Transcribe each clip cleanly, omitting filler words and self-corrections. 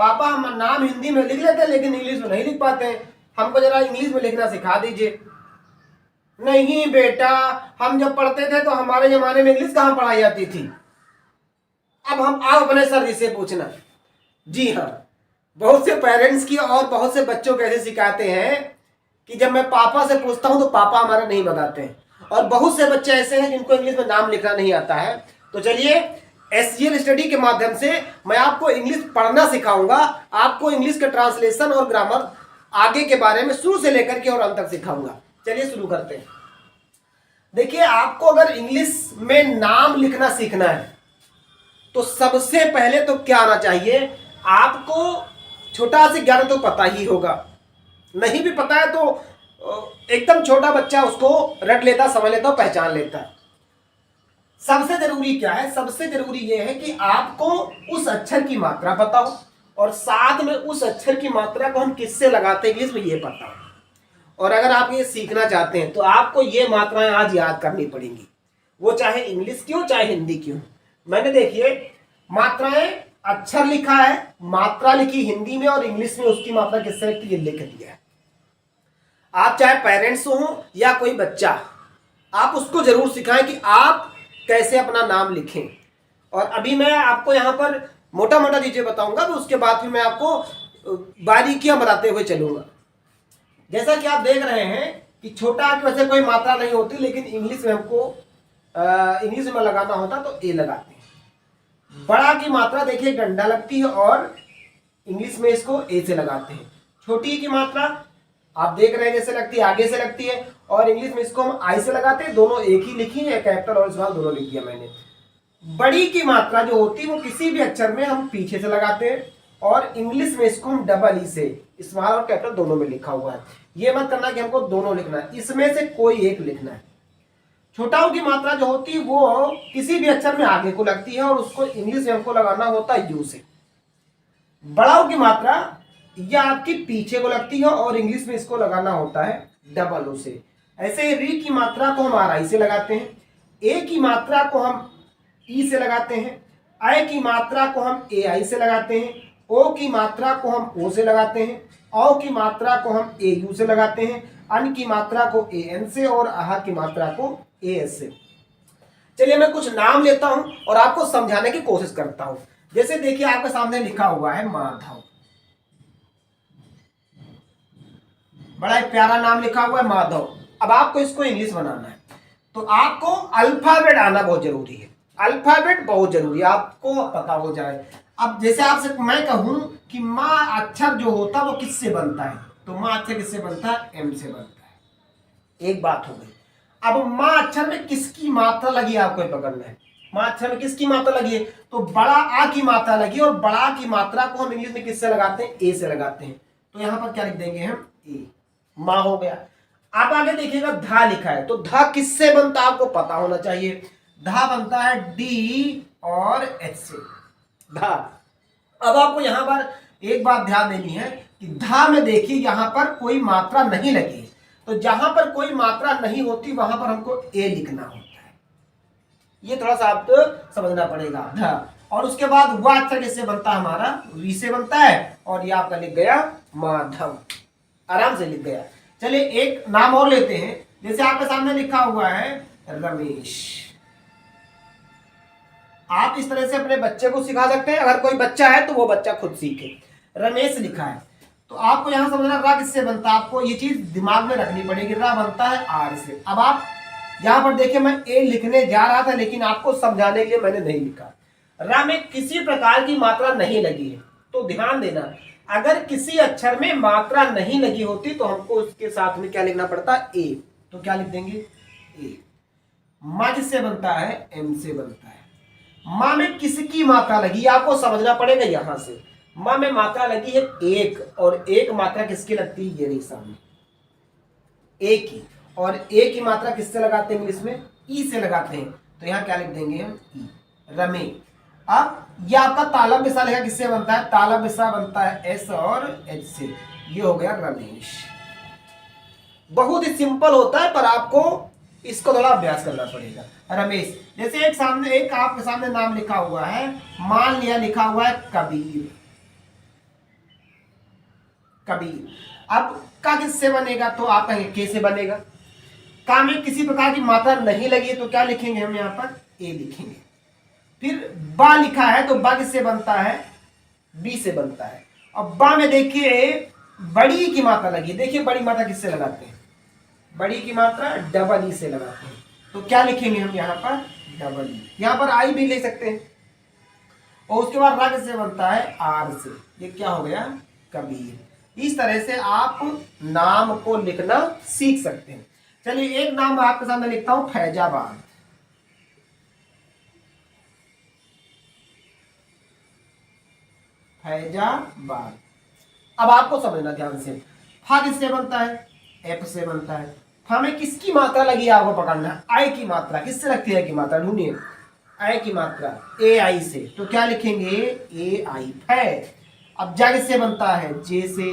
पापा हम नाम हिंदी में लिख लेते हैं लेकिन इंग्लिश में नहीं लिख पाते हैं, हमको जरा इंग्लिश में लिखना सिखा दीजिए। नहीं बेटा, हम जब पढ़ते थे तो हमारे जमाने में इंग्लिश कहाँ पढ़ाई जाती थी। अब हम आप अपने सर जी से पूछना। जी हाँ, बहुत से पेरेंट्स की और बहुत से बच्चों को ऐसे सिखाते हैं कि जब मैं पापा से पूछता हूं तो पापा हमारा नहीं बताते हैं, और बहुत से बच्चे ऐसे हैं जिनको इंग्लिश में नाम लिखना नहीं आता है। तो चलिए एसजीएल स्टडी के माध्यम से मैं आपको इंग्लिश पढ़ना सिखाऊंगा, आपको इंग्लिश का ट्रांसलेशन और ग्रामर आगे के बारे में शुरू से लेकर के और अंत तक सिखाऊंगा। चलिए शुरू करते हैं। देखिए, आपको अगर इंग्लिश में नाम लिखना सीखना है तो सबसे पहले तो क्या आना चाहिए, आपको छोटा से ज्ञान तो पता ही होगा। नहीं भी पता है तो एकदम छोटा बच्चा उसको रट लेता, समझ लेता, पहचान लेता। सबसे जरूरी क्या है, सबसे जरूरी यह है कि आपको उस अक्षर की मात्रा पता हो और साथ में उस अक्षर की मात्रा को हम किससे लगाते हैं इंग्लिश में ये पता हो। और अगर आप ये सीखना चाहते हैं तो आपको ये मात्राएं आज याद करनी पड़ेंगी, वो चाहे इंग्लिश की हो चाहे हिंदी की हो। मैंने देखिए मात्राएं, अक्षर लिखा है, मात्रा लिखी हिंदी में और इंग्लिश में, उसकी मात्रा किससे लिखती है ये लिख दिया है। आप चाहे पेरेंट्स हो या कोई बच्चा, आप उसको जरूर सिखाएं कि आप कैसे अपना नाम लिखें। और अभी मैं आपको यहाँ पर मोटा मोटा चीजें बताऊंगा, तो उसके बाद फिर मैं आपको बारीकियां बताते हुए चलूंगा। जैसा कि आप देख रहे हैं कि छोटा की वजह से कोई मात्रा नहीं होती, लेकिन इंग्लिश में हमको इंग्लिश में लगाना होता तो ए लगाते हैं। बड़ा की मात्रा देखिए डंडा लगती है और इंग्लिश में इसको ए से लगाते हैं। छोटी की मात्रा आप देख रहे हैं जैसे लगती है, आगे से लगती है, और इंग्लिश में इसको हम आई से लगाते हैं। दोनों एक ही लिखी है, कैपिटल और स्मॉल दोनों लिख दिया मैंने। बड़ी की मात्रा जो होती है वो किसी भी अक्षर में हम पीछे से लगाते हैं, और इंग्लिश में इसको हम डबल ई से, स्मॉल और कैपिटल दोनों में लिखा हुआ है। ये मत करना कि हमको दोनों लिखना है, इसमें से कोई एक लिखना है। छोटाओं की मात्रा जो होती है वो किसी भी अक्षर में आगे को लगती है और उसको इंग्लिश में हमको लगाना होता है यू से। बड़ाओं की मात्रा यह आपकी पीछे को लगती है और इंग्लिश में इसको लगाना होता है डबल ओ से। ऐसे री की मात्रा को हम आर आई से लगाते हैं, ए की मात्रा को हम ई से लगाते हैं, आई की मात्रा को हम ए आई से लगाते हैं, ओ की मात्रा को हम ओ से लगाते हैं, औ की मात्रा को हम ए यू से लगाते हैं, अन की मात्रा को ए एन से और आह की मात्रा को ए एस से। चलिए मैं कुछ नाम लेता हूं और आपको समझाने की कोशिश करता हूं। जैसे देखिए आपके सामने लिखा हुआ है माधव, बड़ा एक प्यारा नाम लिखा हुआ है माधव। अब आपको इसको इंग्लिश बनाना है तो आपको अल्फाबेट आना बहुत जरूरी है, अल्फाबेट बहुत जरूरी है, आपको पता हो जाए। अब जैसे आपसे मैं कहूं कि माँ अक्षर जो होता है वो किससे बनता है, तो माँ अक्षर किससे बनता है, एम से बनता है। एक बात हो गई। अब माँ अक्षर में किसकी मात्रा लगी आपको पकड़ना है, माँ अक्षर में किसकी मात्रा लगी है, तो बड़ा आ की मात्रा लगी, और बड़ा की मात्रा को हम इंग्लिश में किससे लगाते हैं, ए से लगाते हैं। तो यहां पर क्या लिख देंगे हम, ए, माँ हो गया। आप आगे देखिएगा धा लिखा है, तो धा किससे बनता है आपको पता होना चाहिए। धा बनता है डी और एच से, धा। अब आपको यहां पर एक बात ध्यान देनी है कि धा में देखिए यहां पर कोई मात्रा नहीं लगी, तो जहां पर कोई मात्रा नहीं होती वहां पर हमको ए लिखना होता है। ये थोड़ा सा आपको समझना पड़ेगा। धा, और उसके बाद वह अक्षर किससे बनता है, हमारा वी से बनता है, और ये आपका लिख गया माधव, आराम से लिख गया। चलिए एक नाम और लेते हैं। जैसे आपके सामने लिखा हुआ है रमेश। आप इस तरह से अपने बच्चे को सिखा सकते हैं, अगर कोई बच्चा है तो वो बच्चा खुद सीखे। रमेश लिखा है तो आपको यहां समझना रा किससे बनता है, आपको ये चीज दिमाग में रखनी पड़ेगी। रा बनता है आर से। अब आप यहां पर देखिए मैं ए लिखने जा रहा था लेकिन आपको समझाने के लिए मैंने नहीं लिखा। रा में किसी प्रकार की मात्रा नहीं लगी है, तो ध्यान देना अगर किसी अक्षर में मात्रा नहीं लगी होती तो हमको उसके साथ में क्या लिखना पड़ता है, ए। तो क्या लिख देंगे, ए। माँ किससे बनता है, एम से बनता है। माँ में किसकी मात्रा लगी आपको समझना पड़ेगा। यहां से माँ में मात्रा लगी है एक, और एक मात्रा किसकी लगती है, ये नहीं सामने, ए की। और ए की मात्रा किससे लगाते हैं इंग्लिश में, ई से लगाते हैं। तो यहां क्या लिख देंगे हम, ई, रमे। अब ये आपका तालब बिसा लिखा किससे बनता है, तालब बिसा बनता है एस और एच से। ये हो गया रमेश। बहुत ही सिंपल होता है पर आपको इसको थोड़ा अभ्यास करना पड़ेगा। रमेश। जैसे एक आपके सामने नाम लिखा हुआ है, मान लिया लिखा हुआ है कबीर। कबीर। अब का किससे बनेगा, तो आप कहेंगे के से बनेगा। का में किसी प्रकार की मात्रा नहीं लगी है तो क्या लिखेंगे हम यहाँ पर, ए लिखेंगे। फिर बा लिखा है तो बा किससे बनता है, बी से बनता है। अब बा में देखिए बड़ी की मात्रा लगी, देखिए बड़ी मात्रा किससे लगाते हैं, बड़ी की मात्रा डबल ई से लगाते हैं। तो क्या लिखेंगे हम यहाँ पर, डबल ई। यहाँ पर आई भी ले सकते हैं। और उसके बाद रा किससे बनता है, आर से। ये क्या हो गया, कबीर। इस तरह से आप नाम को लिखना सीख सकते हैं। चलिए एक नाम आपके सामने लिखता हूं, फैजाबाद। फैजाबाद। अब आपको समझना ध्यान से, फा किससे बनता है, एफ से बनता है। फा में किसकी मात्रा लगी है आपको पकड़ना है, आई की मात्रा। किससे लगती है की मात्रा, ढूंढिए, आई की मात्रा ए आई से। तो क्या लिखेंगे, ए आई, फै। अब जा किससे बनता है, जे से।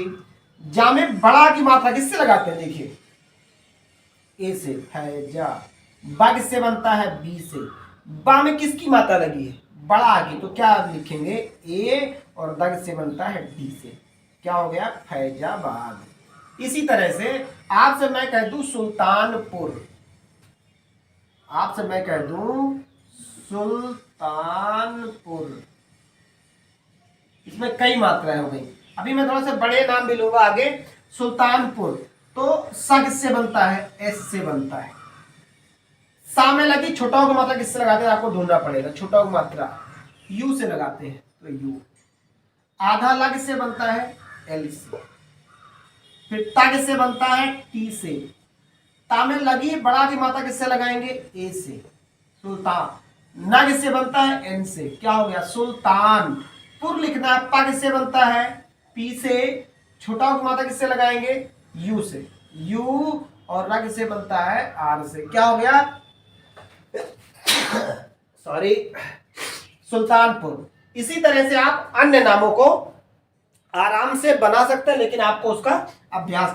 जा में बड़ा की मात्रा किससे लगाते हैं, देखिए ए से, फैजा। बा किससे बनता है, बी से। बा में किसकी मात्रा लगी है, बड़ा आगे, तो क्या लिखेंगे, ए। और दा किससे बनता है, डी से। क्या हो गया, फैजाबाद। इसी तरह से आपसे मैं कह दूं सुल्तानपुर, आपसे मैं कह दूं सुल्तानपुर, इसमें कई मात्राएं हो गई। अभी मैं थोड़ा सा बड़े नाम भी लूंगा आगे। सुल्तानपुर, तो सा किससे बनता है, एस से बनता है। सा में लगी छोटाओं की मात्रा किससे लगाते हैं, आपको ढूंढना पड़ेगा। छोटाओं की मात्रा यू से लगाते हैं, तो यू। आधा ला किससे बनता है, एल से। फिर ता किससे बनता है, टी से। ता में लगी बड़ा की मात्रा किससे लगाएंगे, ए से, सुल्तान। ना किससे बनता है, एन से। क्या हो गया, सुल्तान। पुर लिखना है, पा किससे बनता है, पी से। छोटा की मात्रा किससे लगाएंगे, यू से, यू। और रा किससे बनता है, आर से। क्या हो गया, सॉरी, सुल्तानपुर। इसी तरह से आप अन्य नामों को आराम से बना सकते हैं, लेकिन आपको उसका अभ्यास